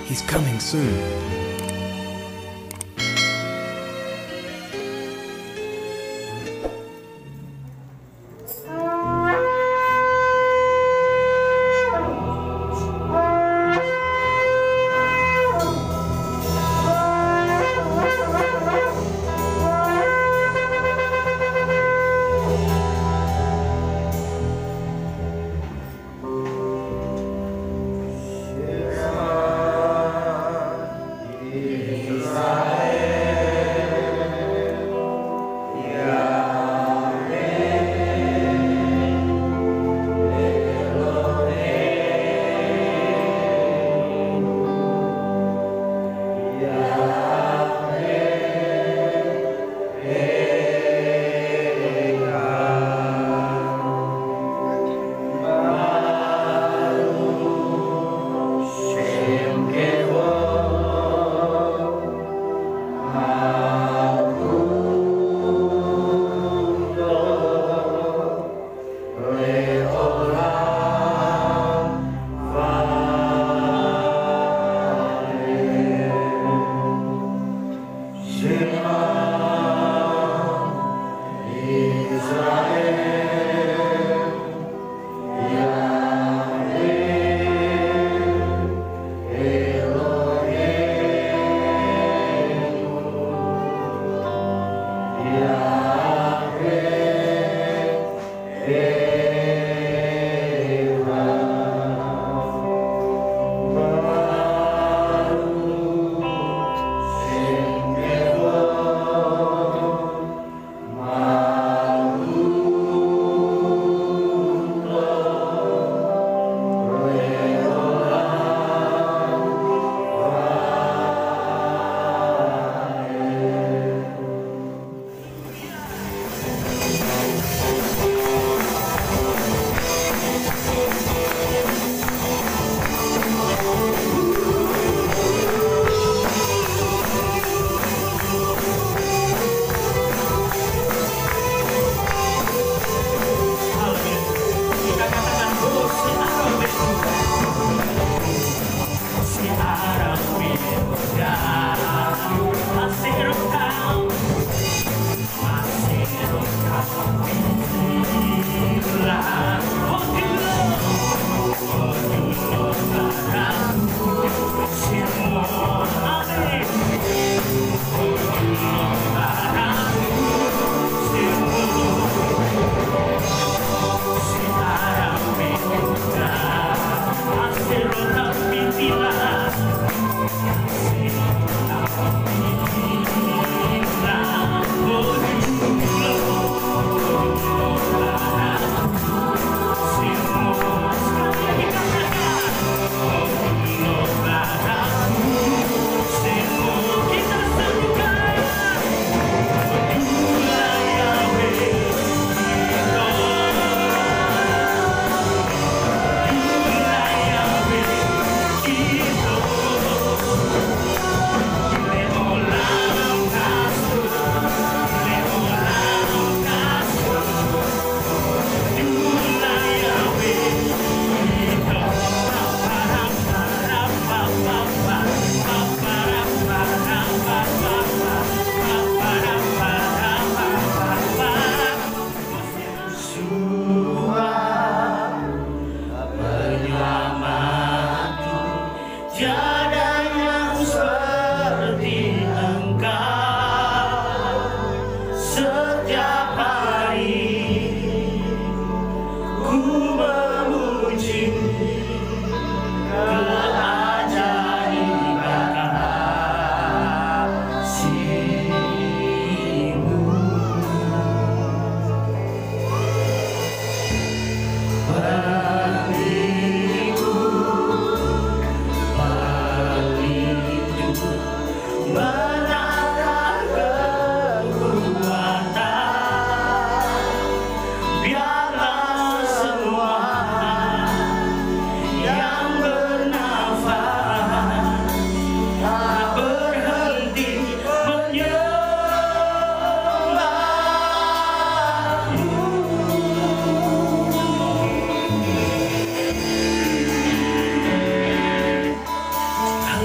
He's coming soon.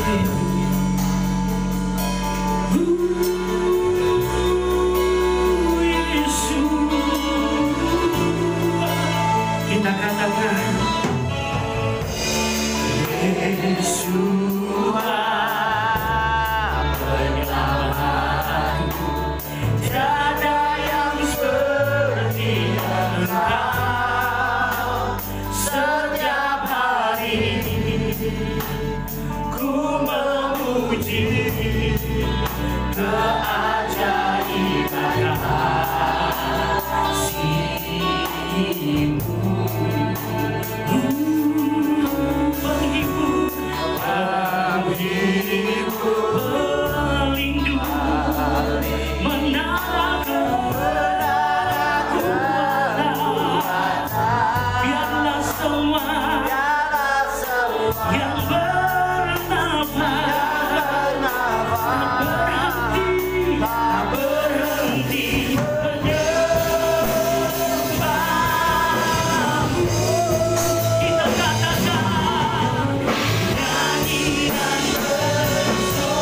Kita katakan Yesus penyelamatku, tiada yang seperti Engkau. Setiap hari ku memuji keajaiban kasih-Mu. Kita katakan nyanyi dan bersorak.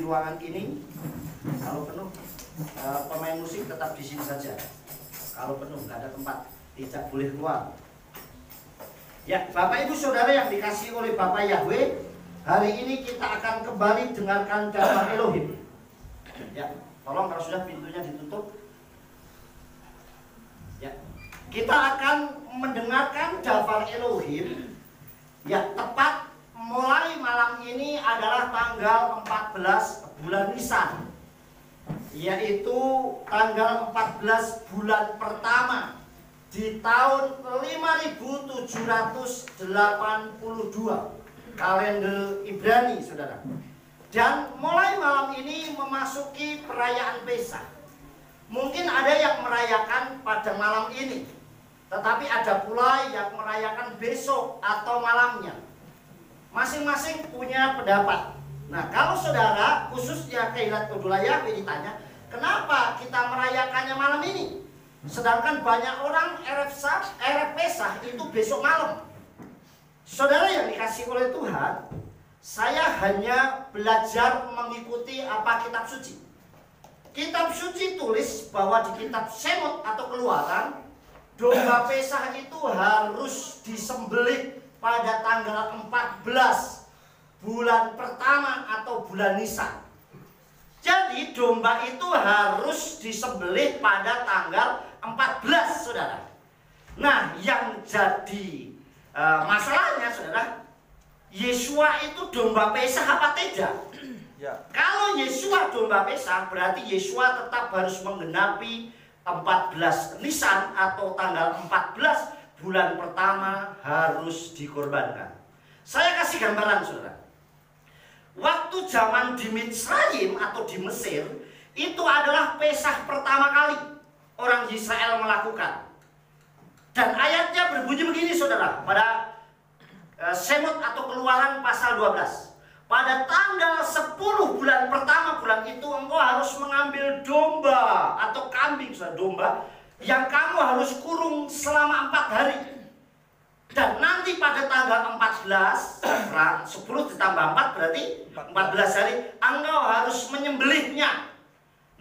di ruangan ini. Kalau penuh, pemain musik tetap di sini saja. Kalau penuh, nggak ada tempat, tidak boleh keluar. Ya, Bapak Ibu Saudara yang dikasihi oleh Bapak Yahweh, hari ini kita akan kembali dengarkan daftar Elohim. Ya, tolong kalau sudah pintunya ditutup. Ya, kita akan mendengarkan daftar Elohim. Ya, tepat mulai malam ini adalah tanggal 14 bulan Nisan, yaitu tanggal 14 bulan pertama di tahun 5782 kalender Ibrani, saudara. Dan mulai malam ini memasuki perayaan Pesa. Mungkin ada yang merayakan pada malam ini, tetapi ada pula yang merayakan besok atau malamnya. Masing-masing punya pendapat. Nah, kalau saudara khususnya Keilat Kodula Yahweh ditanya, kenapa kita merayakannya malam ini? Sedangkan banyak orang Erev Pesah itu besok malam. Saudara yang dikasihi oleh Tuhan, saya hanya belajar mengikuti apa kitab suci. Kitab suci tulis bahwa di kitab Semot atau Keluaran, domba Pesah itu harus disembelih pada tanggal 14 bulan pertama atau bulan Nisan. Jadi domba itu harus disembelih pada tanggal 14, saudara. Nah, yang jadi masalahnya, saudara, Yesua itu domba Pesah apa tidak? Ya. Kalau Yesua domba Pesah, berarti Yesua tetap harus menggenapi 14 Nisan atau tanggal 14 bulan pertama harus dikorbankan. Saya kasih gambaran, saudara. Waktu zaman di Mitzrayim atau di Mesir, itu adalah Pesah pertama kali orang Israel melakukan. Dan ayatnya berbunyi begini, saudara, pada Semot atau Keluaran pasal 12. Pada tanggal 10 bulan pertama bulan itu engkau harus mengambil domba atau kambing, saudara, domba yang kamu harus kurung selama 4 hari. Dan nanti pada tanggal 14, 10 ditambah 4 berarti 14 hari, engkau harus menyembelihnya.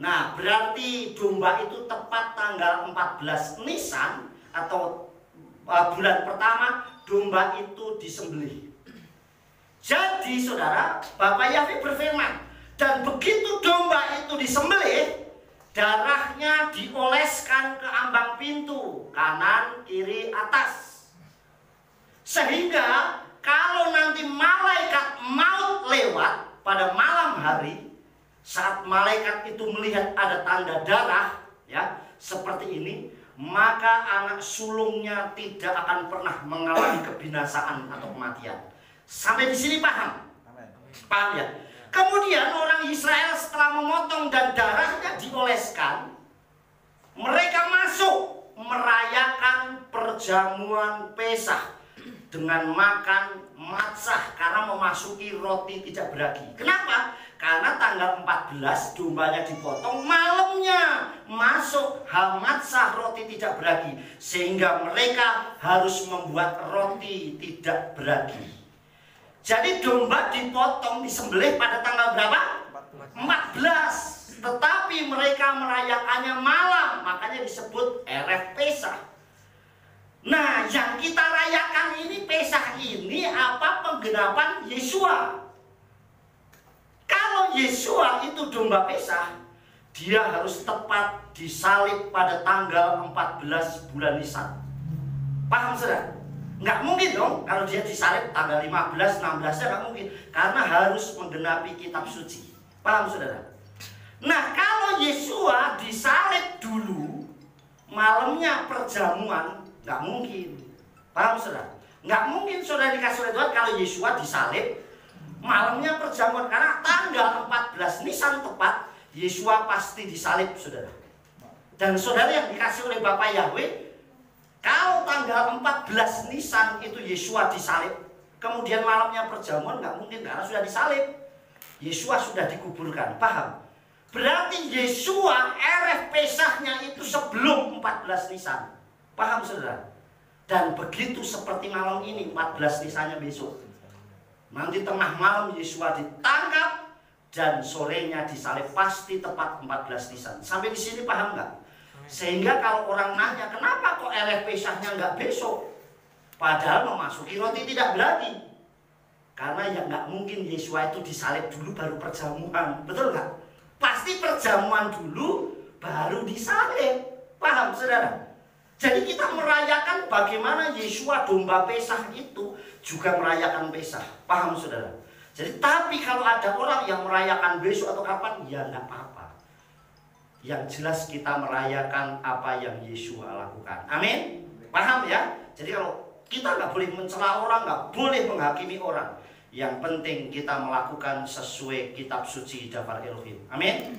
Nah, berarti domba itu tepat tanggal 14 Nisan atau bulan pertama, domba itu disembelih. Jadi, saudara, Bapak Yahweh berfirman, dan begitu domba itu disembelih, darahnya dioleskan ke ambang pintu kanan, kiri, atas. Sehingga kalau nanti malaikat maut lewat pada malam hari, saat malaikat itu melihat ada tanda darah, ya, seperti ini, maka anak sulungnya tidak akan pernah mengalami kebinasaan atau kematian. Sampai di sini paham? Paham ya? Kemudian orang Israel setelah memotong dan darahnya dioleskan, mereka masuk merayakan perjamuan Pesah dengan makan matzah karena memasuki roti tidak beragi. Kenapa? Karena tanggal 14 dombanya dipotong, malamnya masuk hamatzah roti tidak beragi, sehingga mereka harus membuat roti tidak beragi. Jadi domba dipotong, disembelih pada tanggal berapa? 14. Tetapi mereka merayakannya malam, makanya disebut Erev Pesah. Nah, yang kita rayakan ini Pesah ini apa? Penggenapan Yesua. Kalau Yesua itu domba Pesah, dia harus tepat disalib pada tanggal 14 bulan Nisan. Paham, saudara? Nggak mungkin dong kalau dia disalib tanggal 15, 16-nya nggak mungkin, karena harus menggenapi kitab suci. Paham, saudara? Nah, kalau Yesua disalib dulu, malamnya perjamuan, nggak mungkin. Paham, saudara? Nggak mungkin saudara dikasih oleh Tuhan kalau Yesua disalib, malamnya perjamuan, karena tanggal 14 Nisan tepat, Yesua pasti disalib, saudara. Dan saudara yang dikasih oleh Bapak Yahweh, kalau tanggal 14 Nisan itu Yesua disalib, kemudian malamnya perjamuan, nggak mungkin karena sudah disalib. Yesua sudah dikuburkan, paham? Berarti Yesua Erev Pesahnya itu sebelum 14 Nisan. Paham, saudara? Dan begitu seperti malam ini, 14 Nisannya besok. Nanti tengah malam Yesua ditangkap, dan sorenya disalib, pasti tepat 14 Nisan. Sampai di sini paham nggak? Sehingga kalau orang nanya, kenapa kok Ereh Pesahnya nggak besok? Padahal memasuki roti tidak berarti. Karena ya nggak mungkin Yesua itu disalib dulu baru perjamuan, betul nggak? Pasti perjamuan dulu baru disalib. Paham saudara? Jadi kita merayakan bagaimana Yesua domba Pesah itu juga merayakan Pesah. Paham saudara? Jadi tapi kalau ada orang yang merayakan besok atau kapan, ya nggak apa-apa. Yang jelas kita merayakan apa yang Yesua lakukan. Amin? Paham ya? Jadi kalau kita nggak boleh mencela orang, nggak boleh menghakimi orang. Yang penting kita melakukan sesuai kitab suci Dafar Elohim. Amin?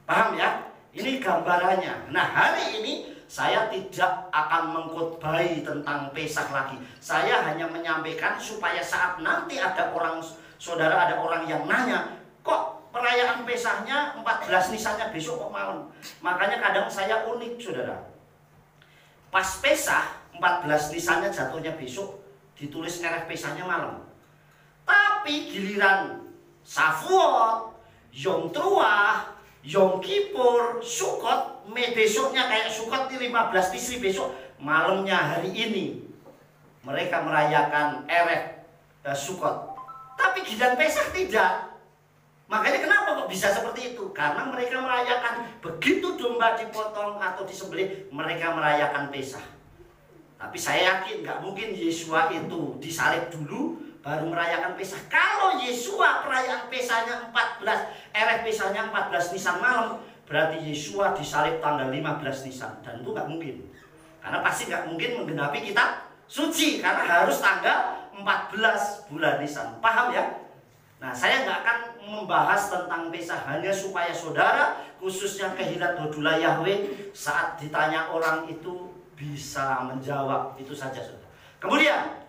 Paham ya? Ini gambarannya. Nah hari ini saya tidak akan mengkhotbahi tentang Pesah lagi. Saya hanya menyampaikan supaya saat nanti ada orang, saudara, ada orang yang nanya, kok perayaan Pesahnya 14 Nisannya besok kok malam? Makanya kadang saya unik saudara. Pas Pesah 14 Nisannya jatuhnya besok, ditulis Ereh Pesahnya malam. Tapi giliran Shavuot, Yom Teruah, Yom Kippur, Sukkot, besoknya kayak Sukkot di 15 Tisri besok, malamnya hari ini mereka merayakan Ereh Sukkot. Tapi giliran Pesah tidak. Makanya kenapa kok bisa seperti itu? Karena mereka merayakan begitu domba dipotong atau disembelih, mereka merayakan Pesah. Tapi saya yakin nggak mungkin Yesua itu disalib dulu baru merayakan Pesah. Kalau Yesua perayaan Pesahnya 14, Ereh Pesahnya 14 Nisan malam, berarti Yesua disalib tanggal 15 Nisan. Dan itu nggak mungkin. Karena pasti nggak mungkin menggenapi kitab suci. Karena harus tanggal 14 bulan Nisan. Paham ya? Nah saya nggak akan membahas tentang Pesah hanya supaya saudara, khususnya Kehilat Hodula Yahweh, saat ditanya orang itu bisa menjawab. Itu saja saudara. Kemudian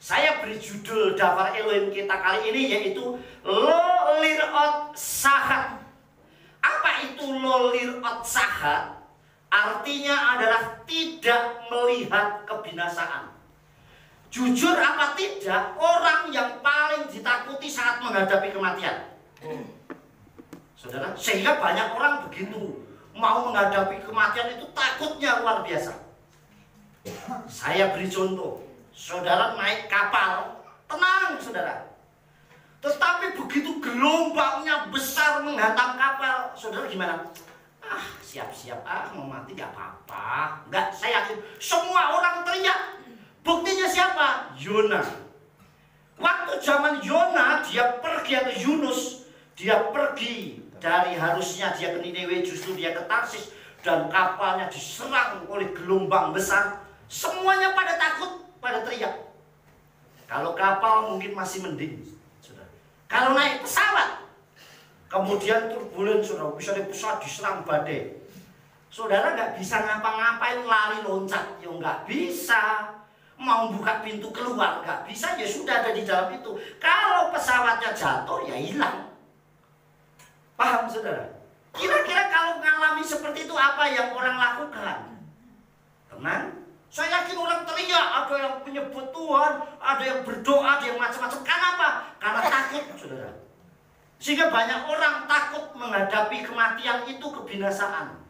saya beri judul Dafar Elohim kita kali ini yaitu Lo Lirot Sahat. Apa itu Lo Lirot Sahat? Artinya adalah tidak melihat kebinasaan. Jujur apa tidak, orang yang paling ditakuti saat menghadapi kematian. Saudara, sehingga banyak orang begitu mau menghadapi kematian itu takutnya luar biasa. Saya beri contoh. Saudara naik kapal, tenang saudara. Tetapi begitu gelombangnya besar menghantam kapal, saudara gimana? Siap-siap, mau mati gak apa-apa. Enggak, saya yakin semua orang teriak. Buktinya siapa? Yona. Waktu zaman Yona, dia pergi, atau Yunus, dia pergi dari, harusnya dia ke Niniwe, justru dia ke Tarsis, dan kapalnya diserang oleh gelombang besar. Semuanya pada takut, pada teriak. Kalau kapal mungkin masih mending, saudara. Kalau naik pesawat, kemudian turbulen, saudara, bisa di pesawat diserang badai. Saudara nggak bisa ngapa-ngapain, lari loncat, ya nggak bisa. Mau buka pintu keluar nggak bisa, ya sudah ada di dalam itu. Kalau pesawatnya jatuh, ya hilang. Paham saudara? Kira-kira kalau mengalami seperti itu apa yang orang lakukan? Tenang. Saya yakin orang teriak, ada yang menyebut Tuhan, ada yang berdoa, ada yang macam-macam. Kenapa? Karena takut, saudara. Sehingga banyak orang takut menghadapi kematian itu, kebinasaan.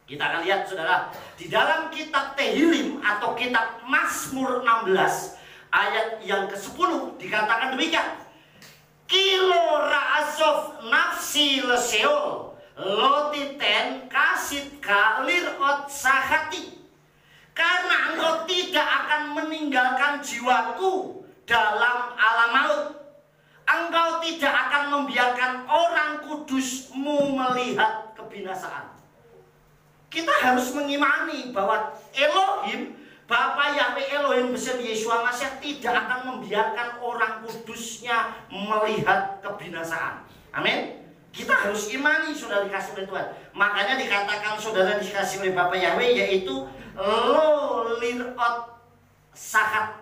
Kita akan lihat, saudara, di dalam kitab Tehillim atau kitab Mazmur 16 ayat yang ke-10 dikatakan demikian. Kilo ra'asov nafsi leseol lotiten kasit kalirot sahati. Karena engkau tidak akan meninggalkan jiwaku dalam alam maut. Engkau tidak akan membiarkan orang kudusmu melihat kebinasaan. Kita harus mengimani bahwa Elohim, Bapa Yahweh Elohim besar Yesua Masih tidak akan membiarkan orang kudusnya melihat kebinasaan. Amin. Kita harus imani, saudara dikasih oleh Tuhan. Makanya dikatakan saudara dikasih oleh Bapa Yahweh, yaitu Lo Lirot Sahat.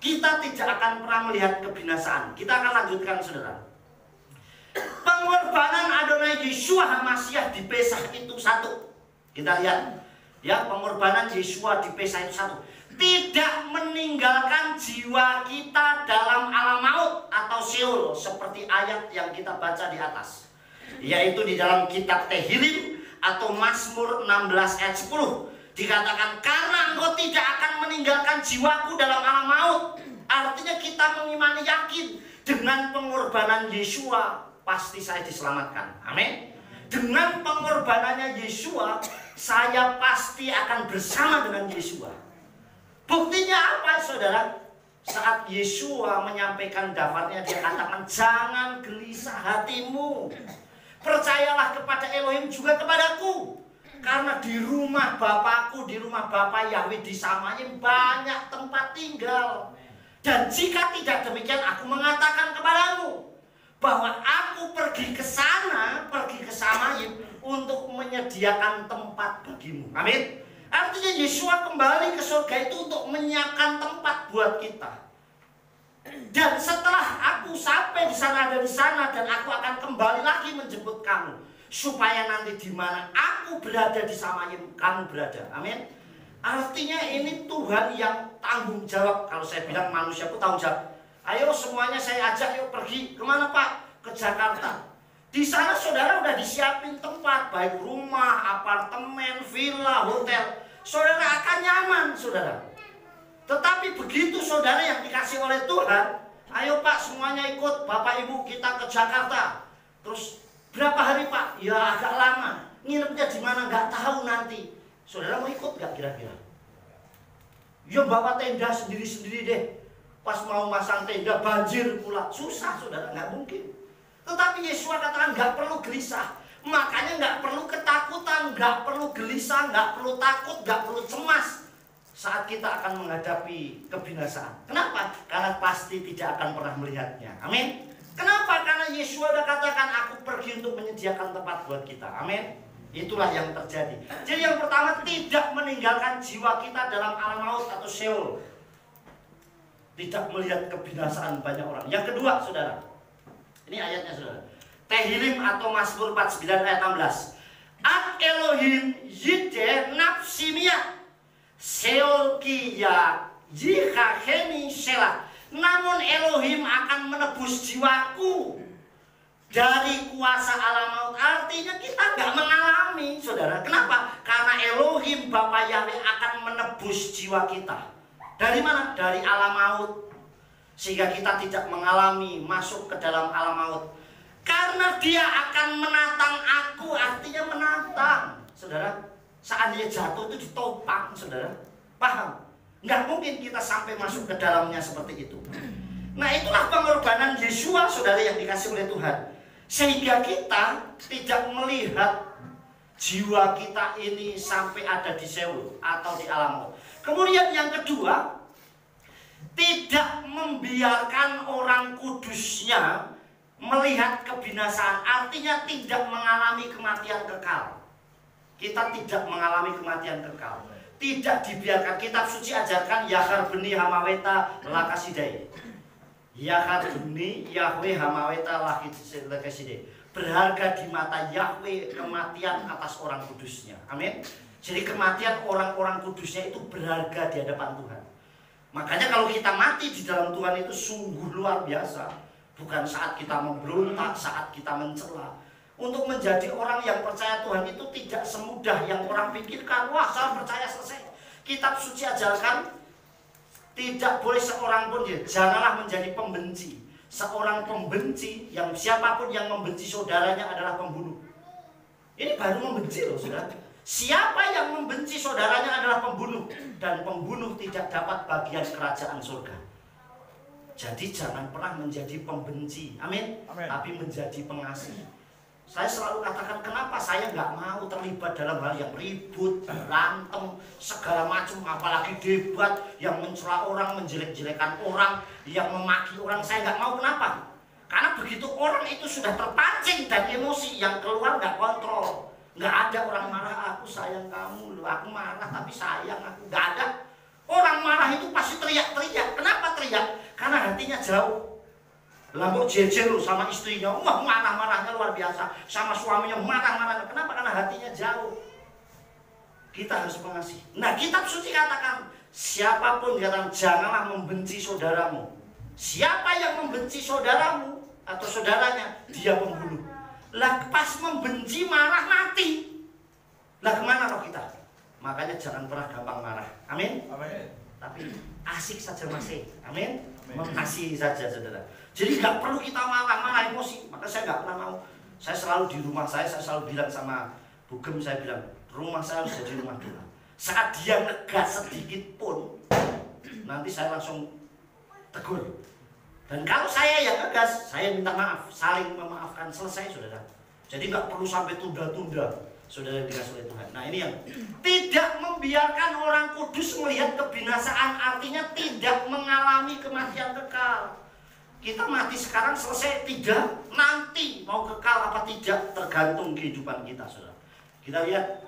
Kita tidak akan pernah melihat kebinasaan. Kita akan lanjutkan, saudara. Pengorbanan Adonai Yeshua HaMashiach di Pesah itu satu. Kita lihat, ya, pengorbanan Yesua di Pesah itu satu. tidak meninggalkan jiwa kita dalam alam maut atau Sheol seperti ayat yang kita baca di atas, yaitu di dalam kitab Tehillim atau Mazmur 16 ayat 10 dikatakan, karena engkau tidak akan meninggalkan jiwaku dalam alam maut. Artinya kita mengimani, yakin dengan pengorbanan Yesua pasti saya diselamatkan. Amin. Dengan pengorbanannya Yesua saya pasti akan bersama dengan Yesua. Buktinya apa, saudara? Saat Yesua menyampaikan daftarnya, dia katakan, jangan gelisah hatimu. Percayalah kepada Elohim juga kepadaku. Karena di rumah Bapakku, di rumah Bapa Yahweh di Samayim banyak tempat tinggal. Dan jika tidak demikian, aku mengatakan kepadamu bahwa aku pergi ke sana, pergi ke Samayim untuk menyediakan tempat bagimu. Amin. Artinya Yesua kembali ke surga itu untuk menyiapkan tempat buat kita. Dan setelah aku sampai di sana, ada di sana, dan aku akan kembali lagi menjemput kamu, supaya nanti di mana aku berada di Samayim, kamu berada. Amin. Artinya ini Tuhan yang tanggung jawab. Kalau saya bilang manusia pun tanggung jawab. Ayo semuanya saya ajak, yuk pergi. Kemana Pak? Ke Jakarta. Di sana saudara udah disiapin tempat, baik rumah, apartemen, villa, hotel. Saudara akan nyaman, saudara. Tetapi begitu saudara yang dikasih oleh Tuhan, ayo Pak semuanya ikut, Bapak Ibu kita ke Jakarta. Terus berapa hari Pak? Ya agak lama. Nginepnya di mana nggak tahu nanti. Saudara mau ikut nggak kira-kira? Ya bawa tenda sendiri-sendiri deh. Pas mau masang tenda banjir pula, susah saudara, nggak mungkin. Tetapi Yesua katakan nggak perlu gelisah. Makanya nggak perlu ketakutan, nggak perlu gelisah, nggak perlu takut, nggak perlu cemas saat kita akan menghadapi kebinasaan. Kenapa? Karena pasti tidak akan pernah melihatnya. Amin. Kenapa? Karena Yesua sudah katakan, aku pergi untuk menyediakan tempat buat kita. Amin. Itulah yang terjadi. Jadi yang pertama, tidak meninggalkan jiwa kita dalam alam maut atau Sheol. Tidak melihat kebinasaan banyak orang. Yang kedua, saudara, ini ayatnya saudara, Tehillim atau Mazmur 49 ayat 16. Ad Elohim yideh nafsimiyah Sheol kiya yikaheni shelah. Namun Elohim akan menebus jiwaku dari kuasa alam maut. Artinya kita nggak mengalami, saudara. Kenapa? Karena Elohim Bapa Yahweh akan menebus jiwa kita. Dari mana? Dari alam maut. Sehingga kita tidak mengalami masuk ke dalam alam maut. Karena dia akan menatang aku. Artinya menatang, saudara. Seandainya jatuh itu ditopang, saudara. Paham? Nggak mungkin kita sampai masuk ke dalamnya seperti itu. Nah itulah pengorbanan Yesua, saudara, yang dikasih oleh Tuhan. Sehingga kita tidak melihat jiwa kita ini sampai ada di Sheol atau di alam maut. Kemudian yang kedua, tidak membiarkan orang kudusnya melihat kebinasaan. Artinya tidak mengalami kematian kekal. Kita tidak mengalami kematian kekal. Tidak dibiarkan. Kitab suci ajarkan Yahar beni hamaweta lakasidai. Yahar beni Yahweh hamaweta lakasidai. Berharga di mata Yahweh kematian atas orang kudusnya. Amin. Jadi kematian orang-orang kudusnya itu berharga di hadapan Tuhan. Makanya kalau kita mati di dalam Tuhan itu sungguh luar biasa. Bukan saat kita memberontak, saat kita mencela. Untuk menjadi orang yang percaya Tuhan itu tidak semudah yang orang pikirkan. Wah, saya percaya selesai. Kitab suci ajarkan tidak boleh seorang pun janganlah menjadi pembenci. Seorang pembenci, yang siapapun yang membenci saudaranya adalah pembunuh. Ini baru membenci loh, saudara. Siapa yang membenci saudaranya adalah pembunuh. Dan pembunuh tidak dapat bagian kerajaan surga. Jadi jangan pernah menjadi pembenci. Amin. Amin. Tapi menjadi pengasih. Saya selalu katakan, kenapa saya nggak mau terlibat dalam hal yang ribut, berantem, segala macam, apalagi debat yang mencela orang, menjelek-jelekan orang, yang memaki orang. Saya nggak mau. Kenapa? Karena begitu orang itu sudah terpancing dan emosi yang keluar nggak kontrol. Nggak ada orang marah, aku sayang kamu loh, aku marah tapi sayang aku. Nggak ada. Orang marah itu pasti teriak-teriak. Kenapa teriak? Karena hatinya jauh. Lah kok jejer sama istrinya, wah marah-marahnya luar biasa. Sama suaminya marah-marah. Kenapa? Karena hatinya jauh. Kita harus mengasihi. Nah, kitab suci katakan Siapapun katakan janganlah membenci saudaramu. Siapa yang membenci saudaramu atau saudaranya, dia pembunuh. Lah pas membenci marah mati. Lah kemana roh kita? Makanya jangan pernah gampang marah. Amin. Amin. Tapi asik saja masih. Amin. Mengasihi saja saudara. Jadi nggak perlu kita marah-marah emosi. Maka saya nggak pernah mau. Saya selalu di rumah saya selalu bilang sama Bugem, saya bilang rumah saya harus jadi rumah doa. Saat dia ngegas sedikit pun, nanti saya langsung tegur. Dan kalau saya yang ngegas, saya minta maaf, saling memaafkan, selesai saudara. Jadi nggak perlu sampai tunda-tunda, saudara dikasih oleh Tuhan. Nah ini yang tidak membiarkan orang kudus melihat kebinasaan, artinya tidak mengalami kematian kekal. Kita mati sekarang selesai, tidak, nanti mau kekal apa tidak tergantung kehidupan kita saudara. Kita lihat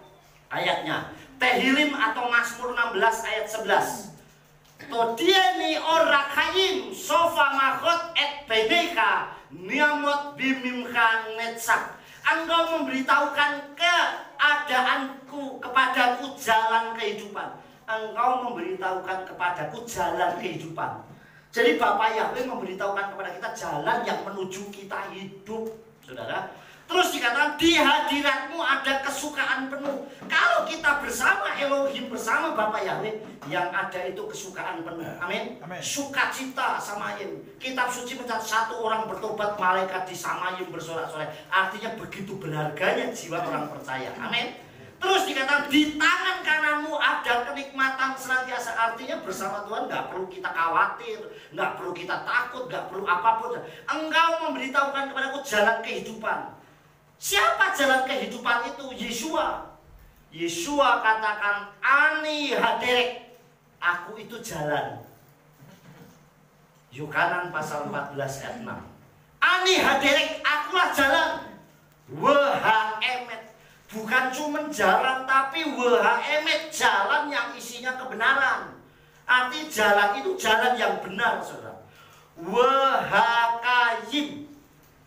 ayatnya, Tehillim atau Mazmur 16 ayat 11. Todieni orakayim sofa makot et bedeka niamot bimimka netsak. Engkau memberitahukan keadaanku kepadaku jalan kehidupan. Engkau memberitahukan kepadaku jalan kehidupan. Jadi Bapak Yahweh memberitahukan kepada kita jalan yang menuju kita hidup, saudara. Terus dikatakan di hadiratmu ada kesukaan penuh. Kalau kita bersama Elohim, bersama Bapak Yahweh, yang ada itu kesukaan penuh. Amin. Sukacita samayim. Kitab suci mencatat satu orang bertobat, malaikat di samayim bersorak-sorai. Artinya begitu berharganya jiwa orang percaya. Amin. Terus dikatakan di tangan kananmu ada kenikmatan senantiasa. Artinya bersama Tuhan nggak perlu kita khawatir, nggak perlu kita takut, nggak perlu apapun. Engkau memberitahukan kepadaku jalan kehidupan. Siapa jalan kehidupan itu? Yesua. Yesua katakan, Ani haderek, aku itu jalan. Yohanan pasal 14 ayat 6. Ani haderek, akulah jalan. Wh-emet, bukan cuma jalan, tapi wh-emet, jalan yang isinya kebenaran. Arti jalan itu jalan yang benar, saudara. Wh-kayim,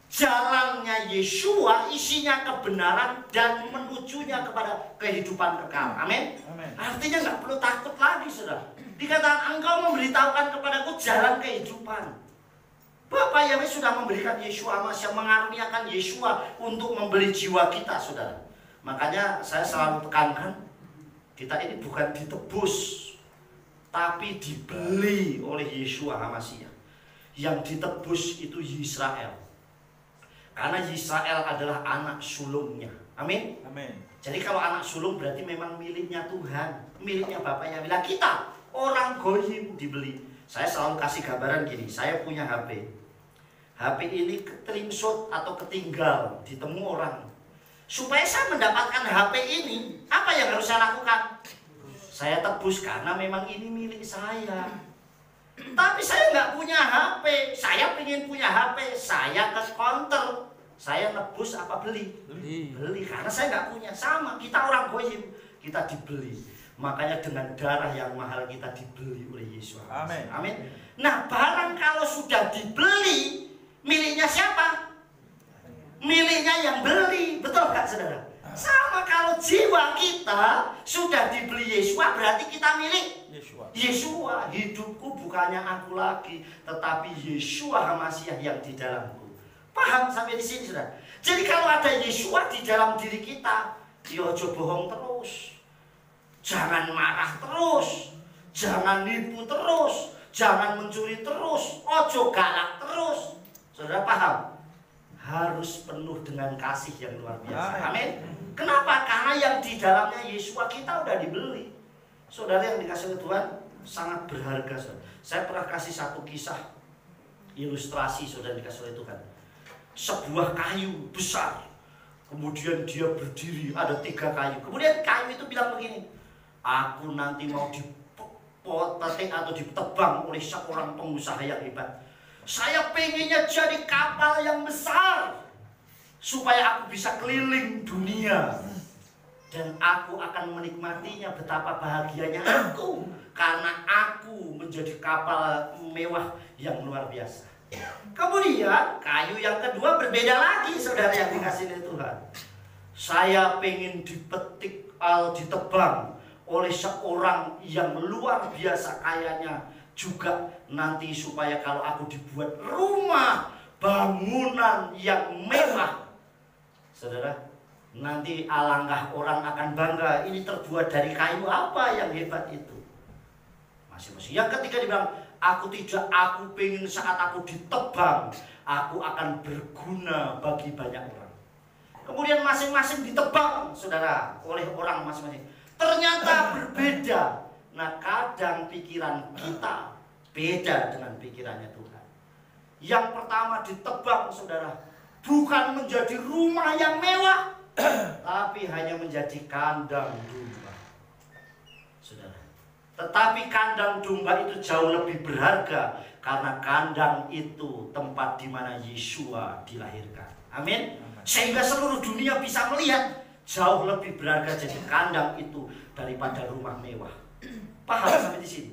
jalannya Yesua isinya kebenaran dan menujunya kepada kehidupan kekal. Amin. Artinya nggak perlu takut lagi, saudara. Dikatakan engkau memberitahukan kepadaku jalan kehidupan. Bapak Yahweh sudah memberikan Yesua Masya, mengaruniakan Yesua untuk membeli jiwa kita, saudara. Makanya saya selalu tekankan, kita ini bukan ditebus, tapi dibeli oleh Yesua Masya. Yang ditebus itu Israel. Karena Israel adalah anak sulungnya. Amin. Amin. Jadi kalau anak sulung berarti memang miliknya Tuhan, miliknya Bapaknya. Bila kita orang goyim dibeli. Saya selalu kasih gambaran gini. Saya punya HP. HP ini ketringsut atau ketinggal, ditemu orang. Supaya saya mendapatkan HP ini, apa yang harus saya lakukan? Saya tebus karena memang ini milik saya. Tapi saya nggak punya HP, saya pengen punya HP, saya ke counter, saya nebus apa beli? Beli, karena saya nggak punya. Sama, kita orang goyim, kita dibeli. Makanya dengan darah yang mahal kita dibeli oleh Yesus. Amin. Amin. Nah, barang kalau sudah dibeli, miliknya siapa? Miliknya yang beli, betul nggak saudara? Sama kalau jiwa kita sudah dibeli Yesua, berarti kita milik Yesua. Hidupku bukannya aku lagi, tetapi Yesua Masiah yang di dalamku. Paham sampai di sini saudara? Jadi kalau ada Yesua di dalam diri kita, ojo bohong terus, jangan marah terus, jangan nipu terus, jangan mencuri terus, ojo galak terus. Saudara paham? Harus penuh dengan kasih yang luar biasa. Amin. Kenapa? Karena yang di dalamnya Yesua kita udah dibeli. Saudara yang dikasih oleh Tuhan sangat berharga. Saudara. Saya pernah kasih satu kisah ilustrasi, saudara dikasih oleh Tuhan. Sebuah kayu besar, kemudian dia berdiri, ada 3 kayu. Kemudian kayu itu bilang begini, aku nanti mau dipetik atau ditebang oleh seorang pengusaha yang hebat. Saya pengennya jadi kapal yang besar, supaya aku bisa keliling dunia. Dan aku akan menikmatinya, betapa bahagianya aku. Karena aku menjadi kapal mewah yang luar biasa. Kemudian kayu yang kedua berbeda lagi, saudara yang dikasih oleh Tuhan. Saya pengen dipetik, ditebang oleh seorang yang luar biasa kayanya juga nanti, supaya kalau aku dibuat rumah bangunan yang mewah, saudara, nanti alangkah orang akan bangga, ini terbuat dari kayu apa yang hebat itu. Masing-masing. Yang ketika dibilang, aku pengen saat aku ditebang, aku akan berguna bagi banyak orang. Kemudian masing-masing ditebang, saudara, oleh orang masing-masing. Ternyata berbeda. Nah, kadang pikiran kita beda dengan pikirannya Tuhan. Yang pertama ditebang, saudara, bukan menjadi rumah yang mewah, tapi hanya menjadi kandang domba, saudara. Tetapi kandang domba itu jauh lebih berharga, karena kandang itu tempat di mana Yeshua dilahirkan. Amin. Sehingga seluruh dunia bisa melihat jauh lebih berharga jadi kandang itu daripada rumah mewah. Paham sampai di sini?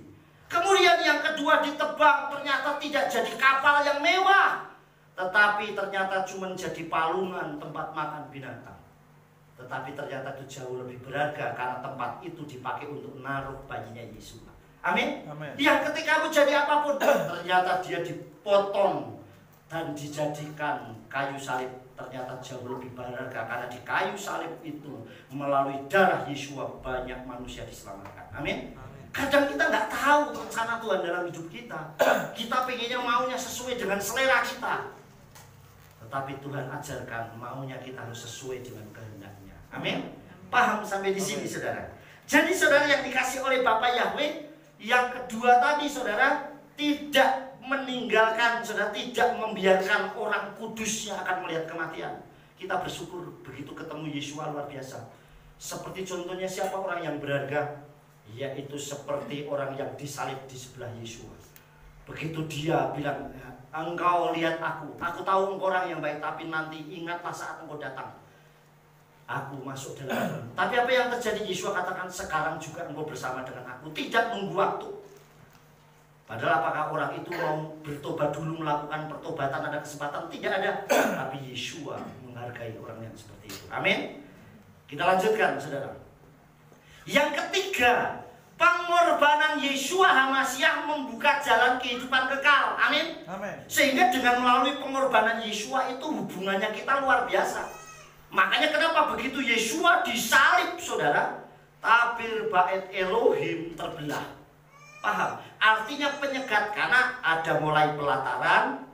Kemudian yang kedua ditebang, ternyata tidak jadi kapal yang mewah, tetapi ternyata cuma jadi palungan tempat makan binatang. Tetapi ternyata itu jauh lebih berharga, karena tempat itu dipakai untuk naruh bayinya Yesus. Amin. Amin. Yang ketika aku jadi apapun, ternyata dia dipotong dan dijadikan kayu salib. Ternyata jauh lebih berharga, karena di kayu salib itu melalui darah Yeshua banyak manusia diselamatkan. Amin. Kadang kita nggak tahu rencana Tuhan dalam hidup kita. Kita pengennya maunya sesuai dengan selera kita, tetapi Tuhan ajarkan maunya kita harus sesuai dengan kehendaknya. Amin. Paham sampai di sini, saudara? Jadi saudara yang dikasih oleh Bapa Yahweh, yang kedua tadi, saudara, tidak meninggalkan, saudara, tidak membiarkan orang kudus yang akan melihat kematian. Kita bersyukur begitu ketemu Yeshua luar biasa. Seperti contohnya siapa orang yang berharga, yaitu seperti orang yang disalib di sebelah Yeshua. Begitu dia bilang, engkau lihat aku tahu engkau orang yang baik, tapi nanti ingatlah saat engkau datang, aku masuk dalam. Tapi apa yang terjadi? Yeshua katakan, sekarang juga engkau bersama dengan aku, tidak nunggu waktu. Padahal apakah orang itu mau bertobat dulu, melakukan pertobatan, ada kesempatan? Tidak ada. Tapi Yeshua menghargai orang yang seperti itu. Amin. Kita lanjutkan, saudara. Yang ketiga, pengorbanan Yeshua HaMashiach membuka jalan kehidupan kekal. Amin. Amin. Sehingga dengan melalui pengorbanan Yeshua itu hubungannya kita luar biasa. Makanya kenapa begitu Yeshua disalib, saudara, tabir bait Elohim terbelah. Paham? Artinya penyegat, karena ada mulai pelataran,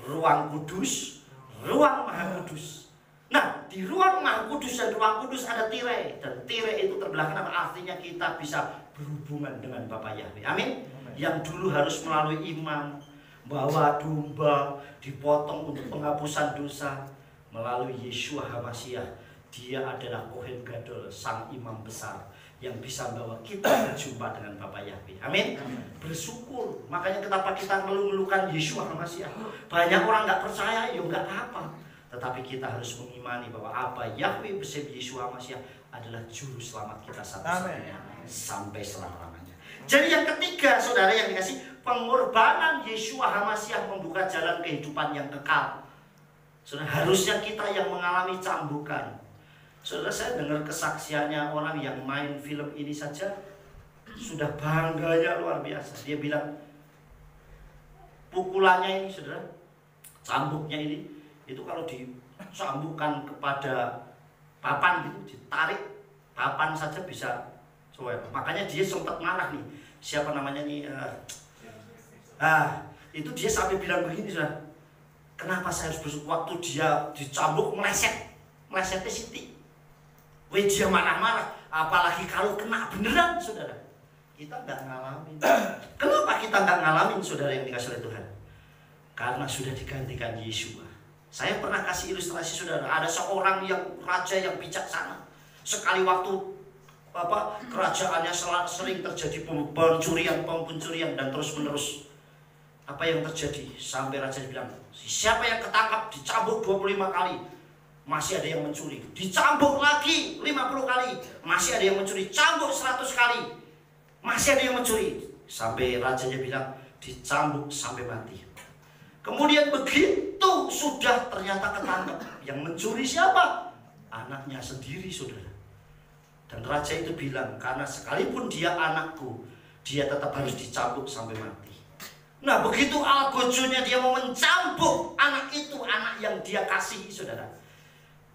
ruang kudus, ruang maha kudus. Nah, di ruang maha kudus dan ruang kudus ada tirai, dan tirai itu terbelah. Kenapa? Artinya kita bisa berhubungan dengan Bapa Yahweh. Amin. Yang dulu harus melalui imam, bawa domba, dipotong untuk penghapusan dosa. Melalui Yeshua HaMashiach, dia adalah Kohen Gadol, sang imam besar, yang bisa membawa kita berjumpa dengan Bapa Yahweh. Amin. Bersyukur. Makanya kenapa kita ngeluh-ngeluhkan Yeshua HaMashiach. Banyak orang nggak percaya, ya nggak apa. Tetapi kita harus mengimani bahwa apa Yahweh bersama Yeshua HaMashiach adalah juru selamat kita satu-satunya sampai selama-lamanya. Jadi yang ketiga, saudara yang dikasih, pengorbanan Yeshua HaMashiach membuka jalan kehidupan yang kekal. Saudara, harusnya kita yang mengalami cambukan. Saudara, saya dengar kesaksiannya orang yang main film ini saja sudah bangganya luar biasa. Dia bilang pukulannya ini, saudara, cambuknya ini, itu kalau dicambukkan kepada papan gitu, ditarik papan saja bisa. Makanya dia sempat marah nih. Siapa namanya nih? Itu dia sampai bilang begini, saudara. Kenapa saya harus bersyukur? Waktu dia dicambuk melesetnya Siti. Dia marah-marah, apalagi kalau kena beneran, saudara. Kita nggak ngalamin. Kenapa kita nggak ngalamin, saudara yang dikasih oleh Tuhan? Karena sudah digantikan Yeshua. Saya pernah kasih ilustrasi, saudara. Ada seorang yang raja yang bijaksana. Sekali waktu kerajaannya sering terjadi pencurian dan terus menerus. Apa yang terjadi? Sampai raja bilang, siapa yang ketangkap dicambuk 25 kali, masih ada yang mencuri. Dicambuk lagi 50 kali, masih ada yang mencuri. Cambuk 100 kali, masih ada yang mencuri. Sampai rajanya bilang, dicambuk sampai mati. Kemudian begitu sudah ternyata ketangkap, yang mencuri siapa? Anaknya sendiri, saudara. Dan raja itu bilang, karena sekalipun dia anakku, dia tetap harus dicambuk sampai mati. Nah, begitu algojonya dia mau mencambuk anak itu, anak yang dia kasihi, saudara.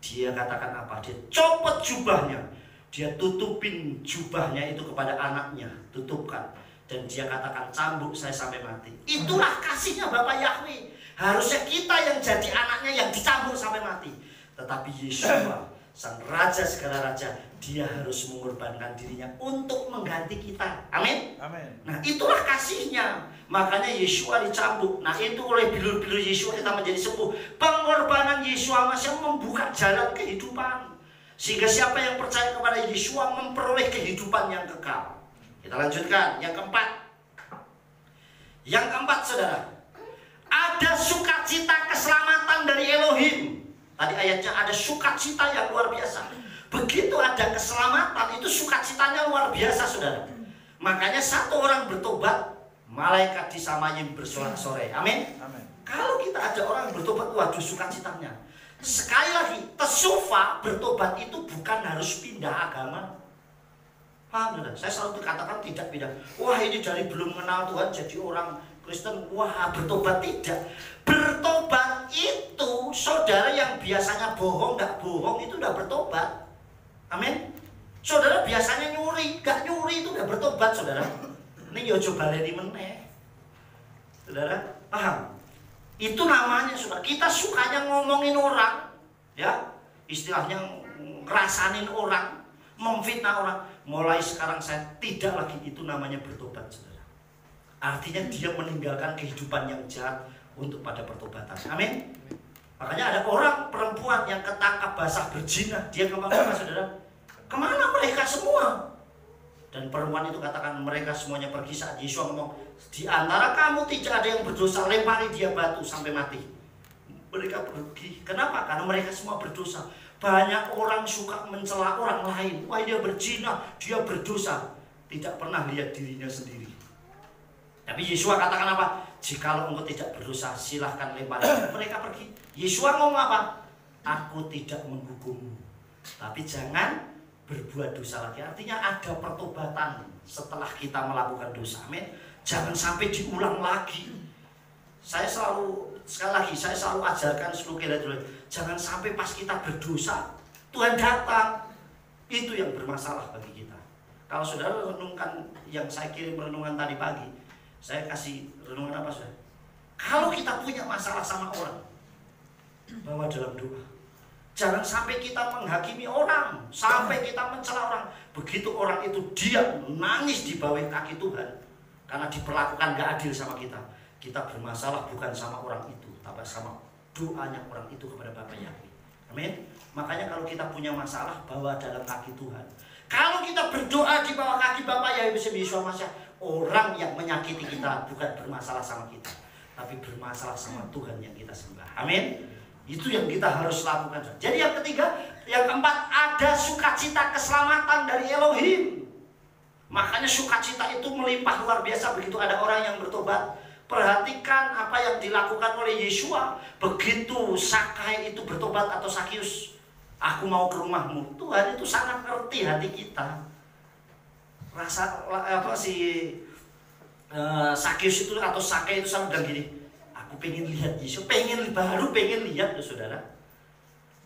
Dia katakan apa? Dia copot jubahnya. Dia tutupin jubahnya itu kepada anaknya, tutupkan. Dan dia katakan, cambuk saya sampai mati. Itulah kasihnya Bapak Yahweh. Harusnya kita yang jadi anaknya yang dicambuk sampai mati. Tetapi Yeshua, sang raja segala raja, dia harus mengorbankan dirinya untuk mengganti kita. Amin. Amin. Nah, itulah kasihnya. Makanya Yeshua dicambuk. Nah, itu oleh bilur-bilur Yeshua kita menjadi sembuh. Pengorbanan Yeshua masih membuka jalan kehidupan. Sehingga siapa yang percaya kepada Yeshua memperoleh kehidupan yang kekal. Kita lanjutkan. Yang keempat, saudara. Ada sukacita keselamatan dari Elohim. Tadi ayatnya ada sukacita yang luar biasa. Begitu ada keselamatan, itu sukacitanya luar biasa, saudara. Makanya satu orang bertobat, malaikat disamanya bersorak-sorai. Amin. Amin. Kalau kita ada orang bertobat, waduh sukacitanya. Sekali lagi, tesufa bertobat itu bukan harus pindah agama. Paham, saudara? Saya selalu dikatakan tidak pindah. Wah, ini dari belum mengenal Tuhan jadi orang Kristen. Wah, bertobat tidak. Bertobat itu, saudara yang biasanya bohong, nggak bohong, itu udah bertobat. Amin. Saudara biasanya nyuri, nggak nyuri itu udah bertobat, saudara. Ini yo coba baleni meneh. Saudara, paham? Itu namanya, saudara. Kita sukanya ngomongin orang, ya, istilahnya ngerasanin orang, memfitnah orang. Mulai sekarang saya tidak lagi, itu namanya bertobat, saudara. Artinya dia meninggalkan kehidupan yang jahat untuk pada pertobatan. Amin. Makanya ada orang perempuan yang ketangkap basah berzina, dia kemana, saudara? Kemana mereka semua? Dan perempuan itu katakan mereka semuanya pergi. Saat Yesus ngomong, di antara kamu tidak ada yang berdosa, lempari dia batu sampai mati. Mereka pergi. Kenapa? Karena mereka semua berdosa. Banyak orang suka mencela orang lain. Wah, dia berzina, dia berdosa. Tidak pernah lihat dirinya sendiri. Tapi Yesus katakan apa? Jikalau engkau tidak berdosa, silahkan lempari. Mereka pergi. Yesus ngomong apa? Aku tidak menghukummu, tapi jangan berbuat dosa lagi. Artinya ada pertobatan setelah kita melakukan dosa. Amin. Jangan sampai diulang lagi. Saya selalu, sekali lagi, saya selalu ajarkan seluruh kita, jangan sampai pas kita berdosa, Tuhan datang. Itu yang bermasalah bagi kita. Kalau saudara renungkan yang saya kirim renungan tadi pagi, saya kasih renungan apa, saudara? Kalau kita punya masalah sama orang, bawa dalam doa. Jangan sampai kita menghakimi orang, sampai kita mencela orang. Begitu orang itu dia nangis di bawah kaki Tuhan karena diperlakukan gak adil sama kita. Kita bermasalah bukan sama orang itu, tapi sama doanya orang itu kepada Bapa Yahweh. Amin. Makanya kalau kita punya masalah, bawa dalam kaki Tuhan. Kalau kita berdoa di bawah kaki Bapa Yahweh Yesus Masya, orang yang menyakiti kita bukan bermasalah sama kita, tapi bermasalah sama Tuhan yang kita sembah. Amin. Itu yang kita harus lakukan. Jadi yang ketiga, yang keempat, ada sukacita keselamatan dari Elohim. Makanya sukacita itu melimpah luar biasa begitu ada orang yang bertobat. Perhatikan apa yang dilakukan oleh Yeshua. Begitu Sakai itu bertobat atau Sakius, aku mau ke rumahmu. Tuhan itu sangat ngerti hati kita. Rasa apa sih Sakius itu atau Sakai itu sama dengan gini. Aku pengen lihat Yesus, baru pengen lihat loh, saudara.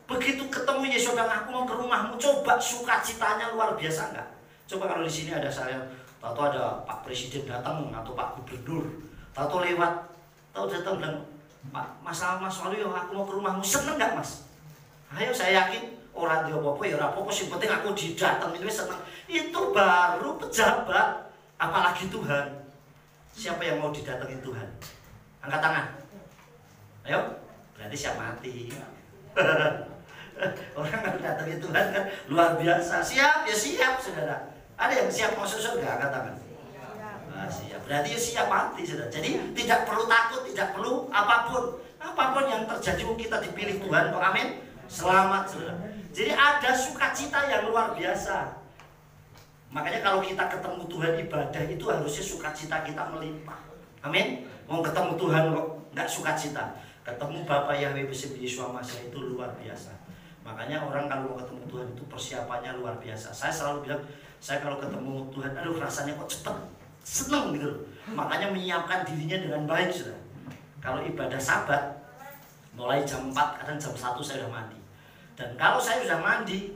Begitu ketemu Yesus dan aku mau ke rumahmu, coba sukacitanya luar biasa enggak? Coba kalau di sini ada saya, tahu ada Pak Presiden datang atau Pak Gubernur, tahu lewat, tahu datang bilang, Mas Waluyo, aku mau ke rumahmu, seneng enggak Mas? Ayo, saya yakin orang dia apa-apa ya apa-apa, sih penting aku didatang itu seneng. Itu baru pejabat, apalagi Tuhan. Siapa yang mau didatengin Tuhan? Angkat tangan. Ayo, berarti siap mati. Orang yang datangin Tuhan kan luar biasa. Siap, ya siap, saudara. Ada yang siap masuk surga? Angkat tangan. Siap. Berarti ya siap mati, saudara. Jadi tidak perlu takut, tidak perlu apapun yang terjadi, kita dipilih Tuhan. Amin. Selamat, saudara. Jadi ada sukacita yang luar biasa. Makanya kalau kita ketemu Tuhan ibadah itu harusnya sukacita kita melimpah. Amin. Mau ketemu Tuhan kok nggak sukacita. Ketemu Bapa Yahweh Yesus Masya itu luar biasa. Makanya orang kalau mau ketemu Tuhan itu persiapannya luar biasa. Saya selalu bilang, saya kalau ketemu Tuhan, aduh rasanya kok cepet, seneng gitu. Makanya menyiapkan dirinya dengan baik sudah. Kalau ibadah Sabat, mulai jam 4, kadang jam 1 saya udah mandi. Dan kalau saya sudah mandi,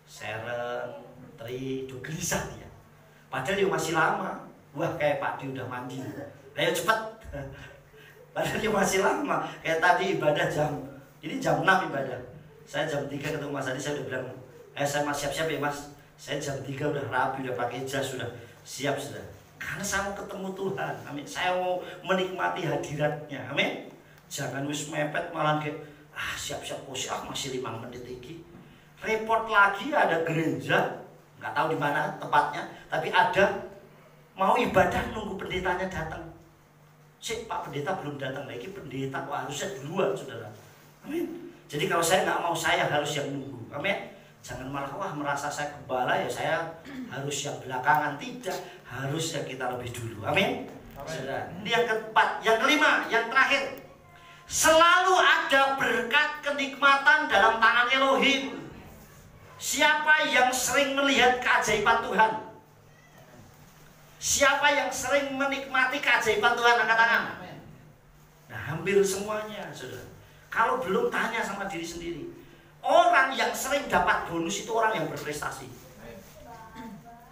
seren, terik, gelisah dia. Padahal dia masih lama. Wah kayak Pak Di udah mandi. Ayo cepet. Padahal dia masih lama. Kayak tadi ibadah ini jam 6 ibadah. Saya jam 3 ketemu Mas Adi, saya udah bilang, saya mas siap-siap ya Mas. Saya jam 3 udah rapi, udah pakai jas, sudah siap sudah. Karena saya mau ketemu Tuhan, amin. Saya mau menikmati hadiratnya, amin. Jangan wis mepet malah kayak, siap-siap masih 5 menit lagi. Repot lagi ada gereja, nggak tahu di mana tempatnya, tapi ada mau ibadah nunggu pendetanya datang. Pak pendeta belum datang lagi, pendeta harusnya duluan saudara, amin. Jadi kalau saya nggak mau, saya harus yang nunggu, amin. Jangan malah merasa saya gembala ya saya harus yang belakangan, tidak, harus yang kita lebih dulu, amin. Ini yang keempat, yang kelima, yang terakhir, selalu ada berkat kenikmatan dalam tangan Elohim. Siapa yang sering melihat keajaiban Tuhan? Siapa yang sering menikmati keajaiban Tuhan? Angkat tangan. Nah hampir semuanya saudara. Kalau belum, tanya sama diri sendiri. Orang yang sering dapat bonus itu orang yang berprestasi.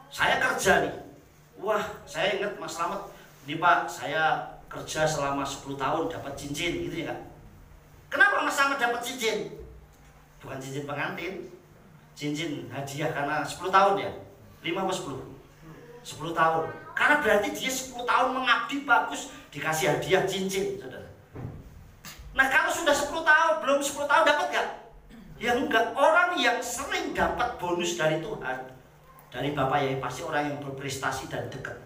Saya kerja nih. Wah, saya ingat Mas Slamet. Nih Pak, saya kerja selama 10 tahun dapat cincin gitu ya Kak. Kenapa Mas Slamet dapat cincin? Bukan cincin pengantin. Cincin hadiah karena 10 tahun ya. 5 atau 10? 10 tahun. Karena berarti dia 10 tahun mengabdi bagus, dikasih hadiah cincin, saudara. Nah kalau sudah 10 tahun, belum 10 tahun dapat gak? Ya enggak. Orang yang sering dapat bonus dari Tuhan, dari Bapak ya pasti orang yang berprestasi dan dekat.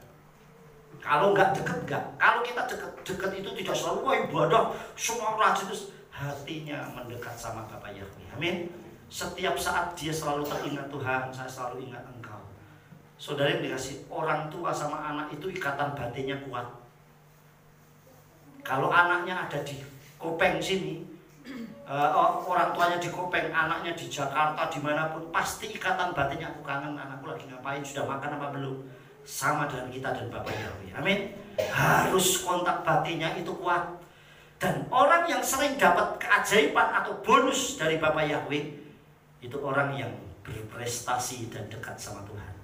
Kalau enggak dekat enggak. Kalau kita dekat itu tidak selalu ibadah, semua rajin, terus hatinya mendekat sama Bapak Yahweh. Amin. Setiap saat dia selalu teringat Tuhan, saya selalu ingat Engkau. Saudara yang dikasih, orang tua sama anak itu ikatan batinnya kuat. Kalau anaknya ada di Kopeng sini, orang tuanya di Kopeng, anaknya di Jakarta, dimanapun, pasti ikatan batinnya, aku kangen anakku lagi ngapain, sudah makan apa belum. Sama dengan kita dan Bapak Yahweh, amin. Harus kontak batinnya itu kuat. Dan orang yang sering dapat keajaiban atau bonus dari Bapak Yahweh, itu orang yang berprestasi dan dekat sama Tuhan,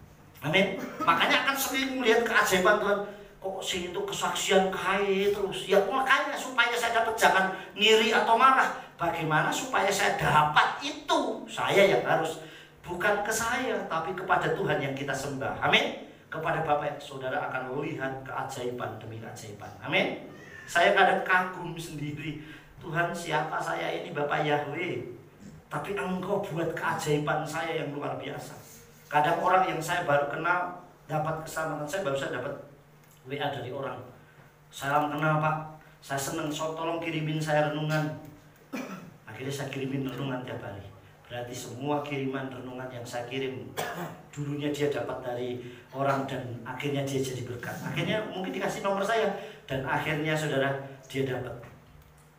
amin. Makanya akan sering melihat keajaiban Tuhan. Kok sini tuh kesaksian kaya terus. Ya makanya supaya saya dapat, jangan ngiri atau marah. Bagaimana supaya saya dapat itu? Saya yang harus, bukan ke saya, tapi kepada Tuhan yang kita sembah, amin. Kepada Bapak, saudara akan melihat keajaiban demi keajaiban, amin. Saya kadang kagum sendiri, Tuhan siapa saya ini Bapak Yahweh, tapi Engkau buat keajaiban saya yang luar biasa. Kadang orang yang saya baru kenal dapat keselamatan, saya baru saja dapat WA dari orang, salam kenal Pak, saya seneng, tolong kirimin saya renungan. Akhirnya saya kirimin renungan tiap hari. Berarti semua kiriman renungan yang saya kirim, dulunya dia dapat dari orang dan akhirnya dia jadi berkat. Akhirnya mungkin dikasih nomor saya dan akhirnya saudara dia dapat.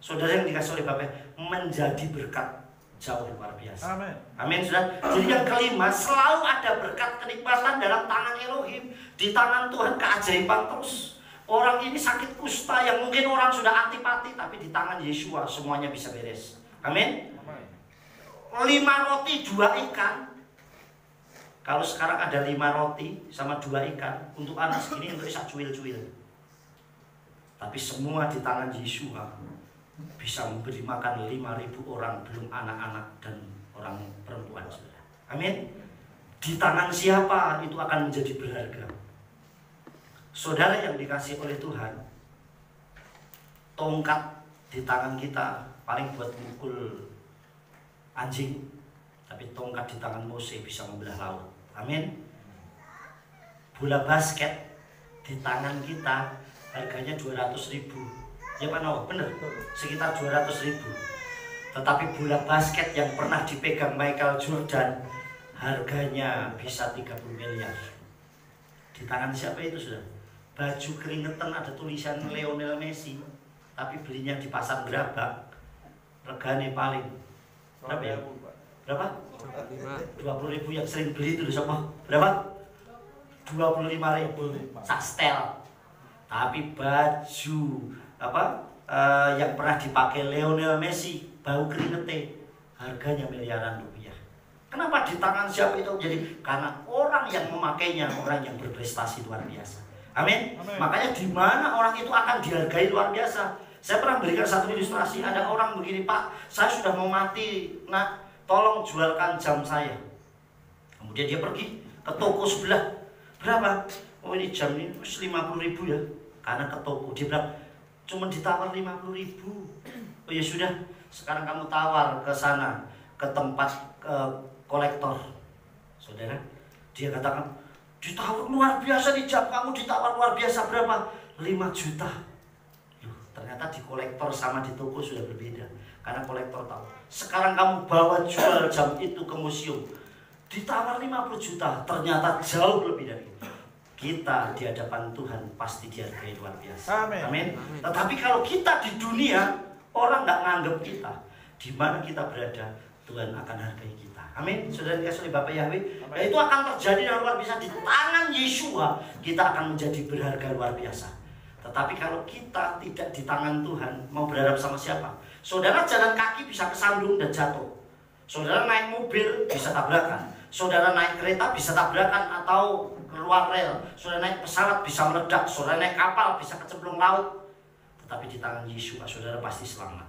Saudara yang dikasih oleh Bapak menjadi berkat jauh luar biasa. Amin. Amin saudara. Jadi yang kelima, selalu ada berkat kenikmatan dalam tangan Elohim. Di tangan Tuhan keajaiban terus. Orang ini sakit kusta yang mungkin orang sudah antipati, tapi di tangan Yesua semuanya bisa beres. Amin. 5 roti 2 ikan. Kalau sekarang ada 5 roti sama 2 ikan, untuk anak segini untuk isak cuil-cuil. Tapi semua di tangan Yesua bisa memberi makan 5.000 orang, belum anak-anak dan orang perempuan, saudara. Amin. Di tangan siapa itu akan menjadi berharga. Saudara yang dikasih oleh Tuhan, tongkat di tangan kita paling buat mukul anjing, tapi tongkat di tangan Mose bisa membelah laut. Amin. Bola basket di tangan kita harganya 200.000. Ya Pak Noah, bener, sekitar 200.000. Tetapi bola basket yang pernah dipegang Michael Jordan harganya bisa 30 miliar. Di tangan siapa itu sudah? Baju keringetan ada tulisan Lionel Messi, tapi belinya di pasar Gerabak, regane paling berapa ya? Berapa? 20.000 yang sering beli itu siapa? Berapa? 25.000 sak setel. Tapi baju apa yang pernah dipakai Lionel Messi, bau keringetnya, harganya miliaran rupiah. Kenapa di tangan siapa itu? Jadi karena orang yang memakainya, orang yang berprestasi luar biasa. Amin. Makanya di mana orang itu akan dihargai luar biasa. Saya pernah berikan satu ilustrasi, ada orang begini, Pak, saya sudah mau mati, nak, tolong jualkan jam saya. Kemudian dia pergi ke toko sebelah. Berapa? Oh ini jam ini 50.000 ya. Karena ke toko dia bilang cuma ditawar 50.000. Oh ya sudah, sekarang kamu tawar ke sana, ke tempat kolektor. Saudara, dia katakan ditawar luar biasa nih jam kamu, ditawar luar biasa berapa? 5 juta. Loh, ternyata di kolektor sama di toko sudah berbeda. Karena kolektor tahu. Sekarang kamu bawa jual jam itu ke museum, ditawar 50 juta, ternyata jauh lebih dari itu. Kita di hadapan Tuhan pasti dihargai luar biasa. Amin. Amin. Tetapi kalau kita di dunia, orang nggak nganggap kita. Di mana kita berada, Tuhan akan hargai kita. Amin. Saudara dikasih oleh Bapak Yahweh, dan itu akan terjadi dengan luar biasa. Di tangan Yeshua kita akan menjadi berharga luar biasa. Tetapi kalau kita tidak di tangan Tuhan, mau berharap sama siapa? Saudara jalan kaki bisa kesandung dan jatuh. Saudara naik mobil bisa tabrakan. Saudara naik kereta bisa tabrakan atau keluar rel. Saudara naik pesawat bisa meledak. Saudara naik kapal bisa kecemplung laut. Tetapi di tangan Yesus, saudara pasti selamat.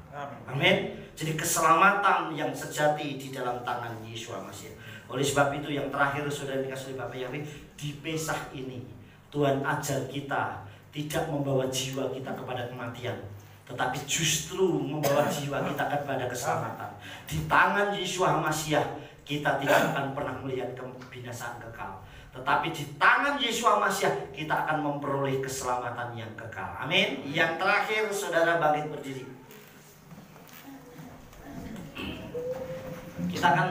Amin. Jadi keselamatan yang sejati di dalam tangan Yesus Masih. Oleh sebab itu yang terakhir saudara dikasih oleh Bapak Yahweh, di Pesah ini Tuhan ajar kita tidak membawa jiwa kita kepada kematian, tetapi justru membawa jiwa kita kepada keselamatan. Di tangan Yesus Masih kita tidak akan pernah melihat kebinasaan kekal, tetapi di tangan Yesus Masih kita akan memperoleh keselamatan yang kekal. Amin. Yang terakhir saudara bangkit berdiri. Kita akan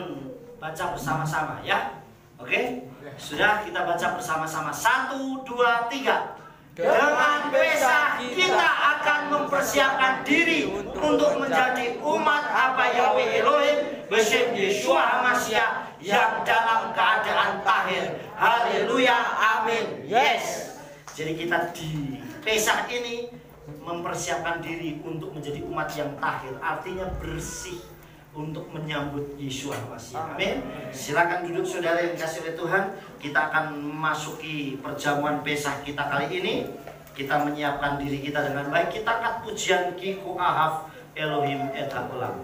baca bersama-sama ya. Oke? Sudah, kita baca bersama-sama. 1, 2, 3. Dengan Pesah kita akan mempersiapkan diri untuk menjadi umat hamba Yahweh Elohim besim Yeshua Mashiach yang dalam keadaan tahir. Haleluya, amin. Yes. Jadi kita di Pesah ini mempersiapkan diri untuk menjadi umat yang tahir, artinya bersih, untuk menyambut Yeshua Mashiach. Amin. Silakan duduk saudara yang dikasihi oleh Tuhan. Kita akan memasuki perjamuan Pesah kita kali ini. Kita menyiapkan diri kita dengan baik. Kita angkat pujian Kiko Ahaf Elohim et Haolam.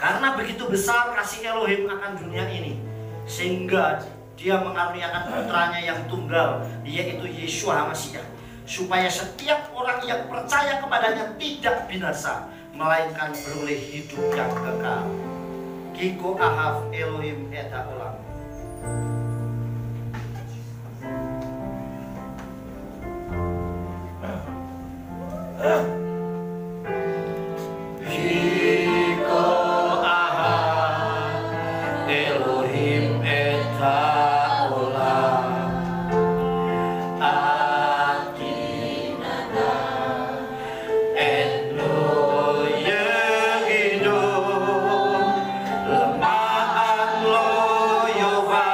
Karena begitu besar kasih Elohim akan dunia ini, sehingga Dia mengaruniakan putranya yang tunggal, yaitu Yeshua Mashiach, supaya setiap orang yang percaya kepadanya tidak binasa, melainkan beroleh hidup yang kekal. Kiko Ahaf Elohim et Haolam. Kiko Ahaf Elohim et Haolam. Lemah lo Yehova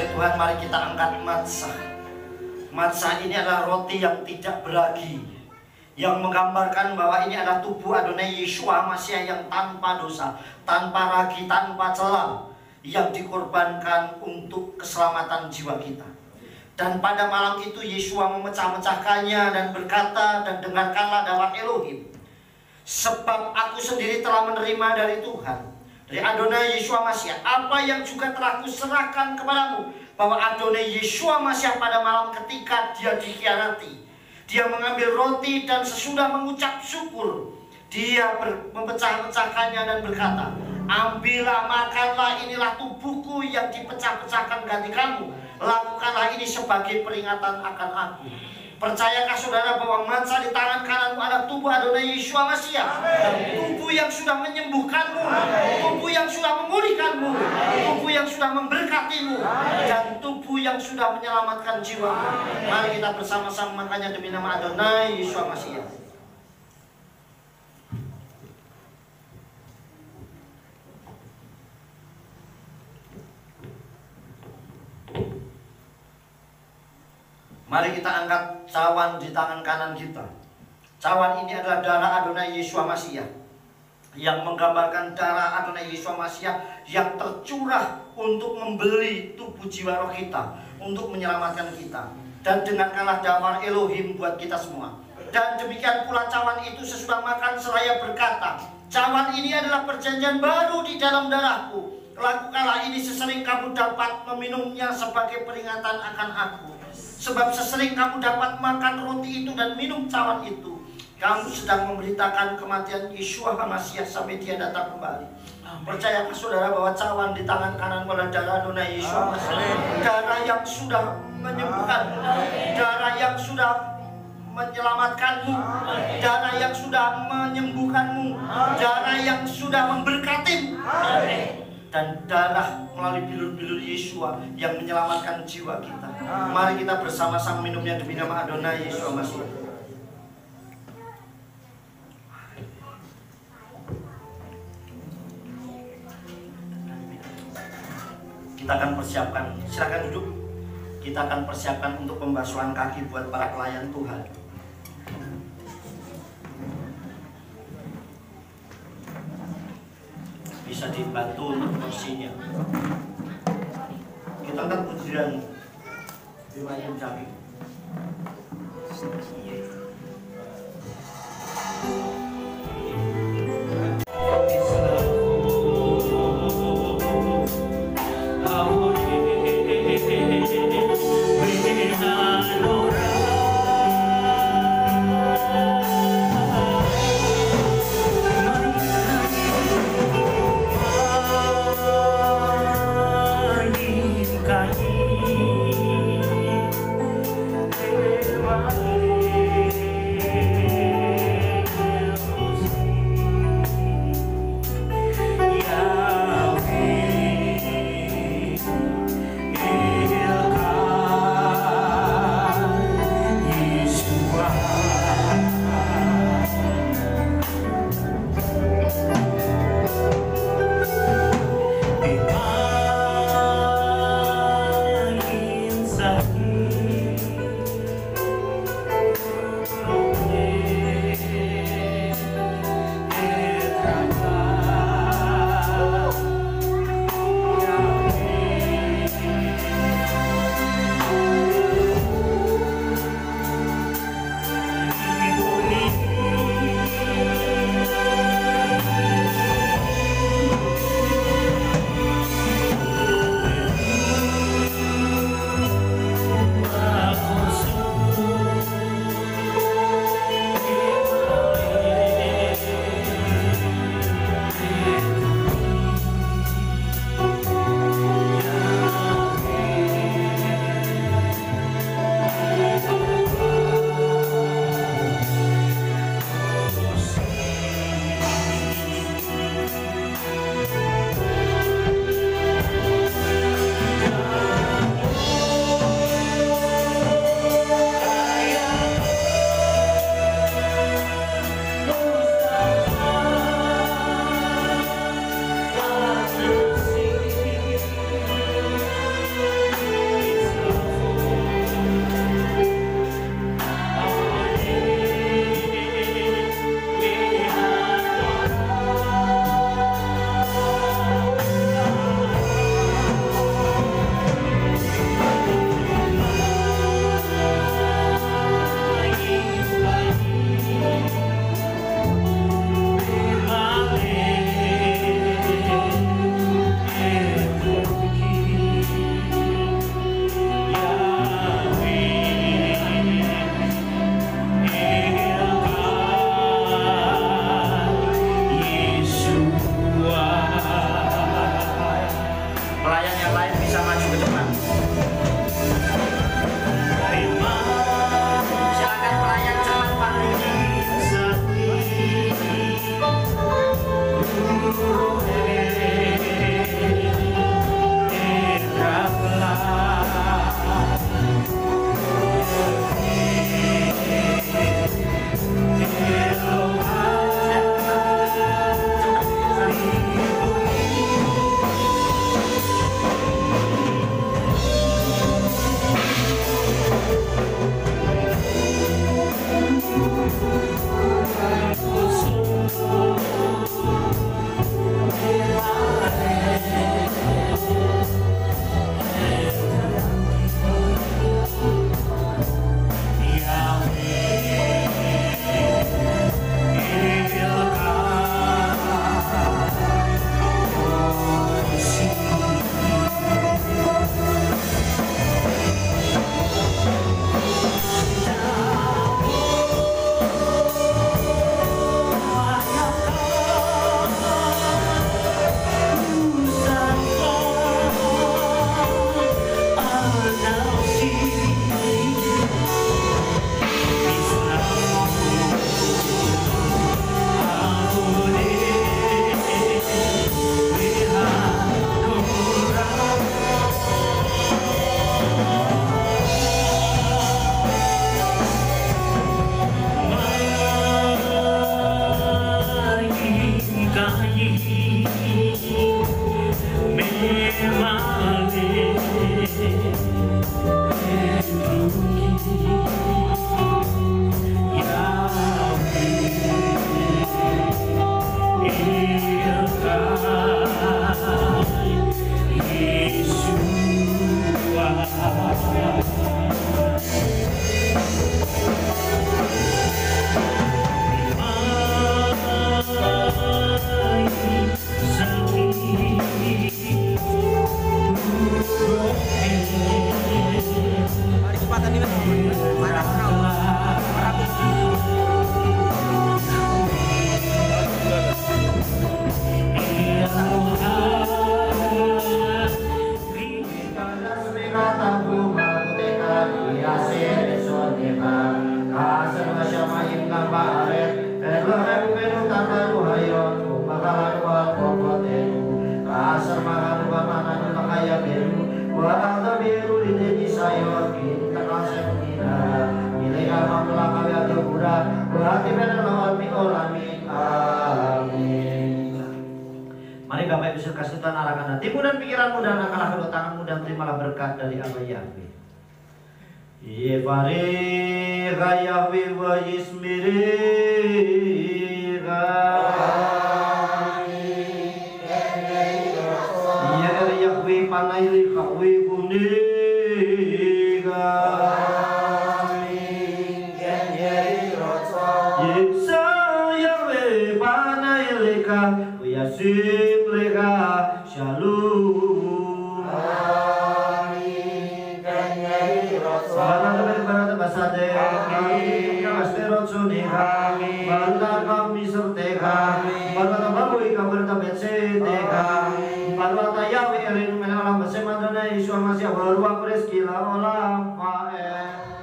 oleh Tuhan, mari kita angkat matzah. Matzah ini adalah roti yang tidak beragi, yang menggambarkan bahwa ini adalah tubuh Adonai Yeshua Mashiach yang tanpa dosa, tanpa ragi, tanpa celah, yang dikorbankan untuk keselamatan jiwa kita. Dan pada malam itu Yeshua memecah-mecahkannya dan berkata, dan dengarkanlah dakwah Elohim, sebab aku sendiri telah menerima dari Tuhan, dari Adonai Yeshua Mashiach, apa yang juga telah kuserahkan kepadamu, bahwa Adonai Yeshua Mashiach pada malam ketika dia dikhianati, dia mengambil roti dan sesudah mengucap syukur, dia memecah-mecahkannya dan berkata, ambillah, makanlah, inilah tubuhku yang dipecah-pecahkan ganti kamu. Lakukanlah ini sebagai peringatan akan aku. Percayakah saudara bahwa matzah di tangan kananmu adalah tubuh Adonai Yeshua Mashiach, tubuh yang sudah menyembuhkanmu, tubuh yang sudah memulihkanmu, tubuh yang sudah memberkatimu, dan tubuh yang sudah menyelamatkan jiwamu. Mari kita bersama-sama makanya demi nama Adonai Yeshua Mashiach. Mari kita angkat cawan di tangan kanan kita. Cawan ini adalah darah Adonai Yeshua Mashiach, yang menggambarkan darah Adonai Yeshua Mashiach yang tercurah untuk membeli tubuh jiwa roh kita, untuk menyelamatkan kita. Dan dengarkanlah dakwah Elohim buat kita semua. Dan demikian pula cawan itu sesudah makan seraya berkata, cawan ini adalah perjanjian baru di dalam darahku. Lakukanlah ini sesering kamu dapat meminumnya sebagai peringatan akan aku. Sebab sesering kamu dapat makan roti itu dan minum cawan itu, kamu sedang memberitakan kematian Yeshua HaMashiach sampai dia datang kembali. Percayakah saudara bahwa cawan di tangan kanan adalah darah Adonai Yeshua Mashiach, darah yang sudah menyembuhkan, darah yang sudah menyelamatkanmu, darah yang sudah menyembuhkanmu, darah yang sudah memberkatimu, dan darah melalui bilur-bilur Yeshua yang menyelamatkan jiwa kita. Mari kita bersama-sama minumnya demi nama Adonai Yeshua Mashiach. Kita akan persiapkan, silakan duduk. Kita akan persiapkan untuk pembasuhan kaki buat para pelayan Tuhan. Bisa dibantu untuk porsinya. Kita akan pujian Bimayan Jami. Kami sayo kita kasih mengira Milika mamula kami adu pura Berhati benar lawan olamin amin. Mari Bapak Ibu kasih Tuhan arahkan hatimu dan pikiranmu dan angkatlah kedua tanganmu dan terimalah berkat dari Allah Yahweh. Yevareka Yahweh wa yismireka Yer Yahweh panai Yahweh kunika Yesa Yahweh panai leka Yasim leka Shalom kami serteka Barwata babui kabarta betseteka Barwata Yahweh elin menalam besemadana Yeshua Masya barwa preskila olam fae